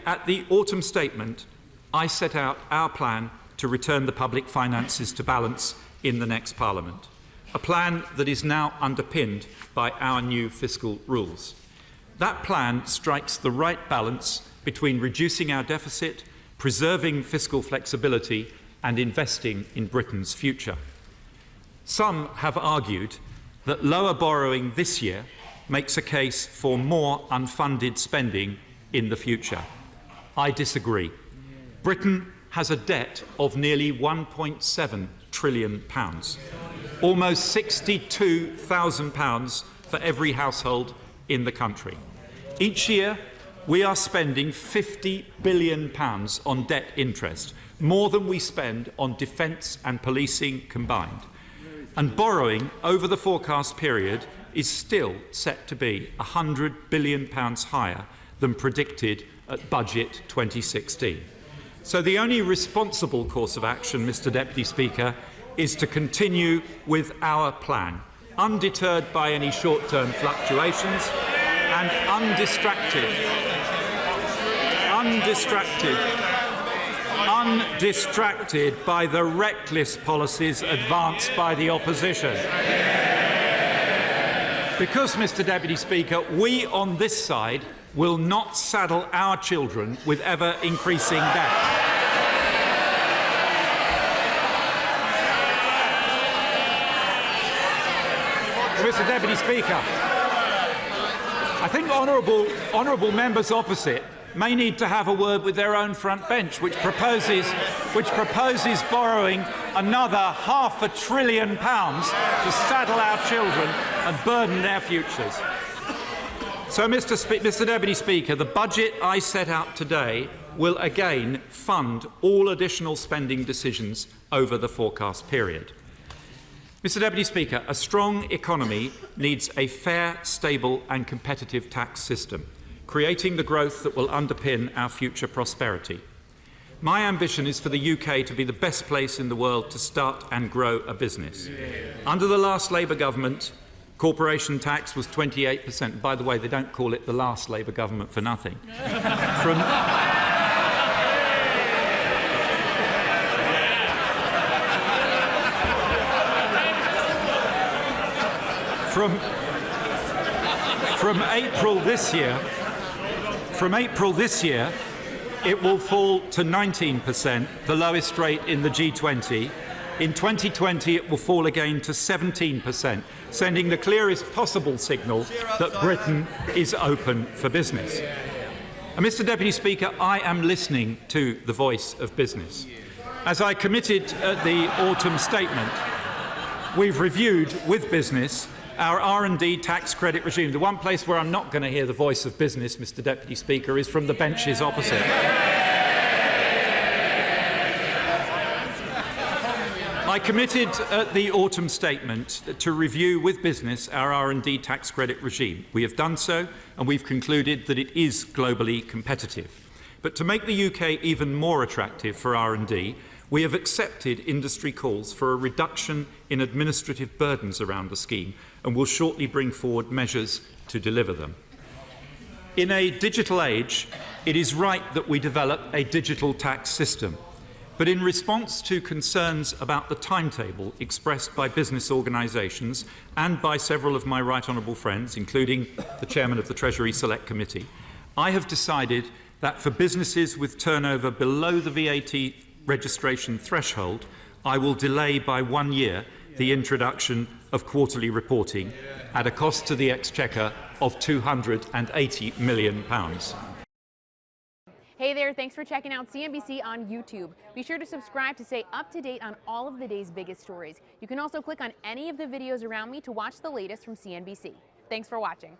at the autumn statement, I set out our plan to return the public finances to balance in the next Parliament, a plan that is now underpinned by our new fiscal rules. That plan strikes the right balance between reducing our deficit, preserving fiscal flexibility and investing in Britain's future. Some have argued that lower borrowing this year makes a case for more unfunded spending in the future. I disagree. Britain has a debt of nearly £1.7 trillion, almost £62,000 for every household in the country. Each year, we are spending £50 billion on debt interest, more than we spend on defence and policing combined. And borrowing over the forecast period is still set to be £100 billion higher than predicted at Budget 2016. So the only responsible course of action, Mr. Deputy Speaker, is to continue with our plan, undeterred by any short-term fluctuations and undistracted by the reckless policies advanced by the opposition. Because, Mr. Deputy Speaker, we on this side will not saddle our children with ever-increasing debt. Mr. Deputy Speaker, I think honourable members opposite may need to have a word with their own front bench, which proposes borrowing another £500 billion to saddle our children and burden their futures. So, Mr. Deputy Speaker, the budget I set out today will again fund all additional spending decisions over the forecast period. Mr. Deputy Speaker, a strong economy needs a fair, stable and competitive tax system, creating the growth that will underpin our future prosperity. My ambition is for the UK to be the best place in the world to start and grow a business. Under the last Labour government, corporation tax was 28%. By the way, they don't call it the last Labour government for nothing. From April this year, it will fall to 19%, the lowest rate in the G20. In 2020, it will fall again to 17%, sending the clearest possible signal that Britain is open for business. And Mr. Deputy Speaker, I am listening to the voice of business. As I committed at the autumn statement, we've reviewed with business our R&D tax credit regime. The one place where I'm not going to hear the voice of business, Mr. Deputy Speaker, is from the benches opposite. I committed at the autumn statement to review with business our R&D tax credit regime. We have done so, and we've concluded that it is globally competitive. But to make the UK even more attractive for R&D, we have accepted industry calls for a reduction in administrative burdens around the scheme and will shortly bring forward measures to deliver them. In a digital age, it is right that we develop a digital tax system. But in response to concerns about the timetable expressed by business organisations and by several of my right honourable friends, including the chairman of the Treasury Select Committee, I have decided that for businesses with turnover below the VAT registration threshold, I will delay by 1 year the introduction of quarterly reporting at a cost to the Exchequer of £280 million. Hey there, thanks for checking out CNBC on YouTube. Be sure to subscribe to stay up to date on all of the day's biggest stories. You can also click on any of the videos around me to watch the latest from CNBC. Thanks for watching.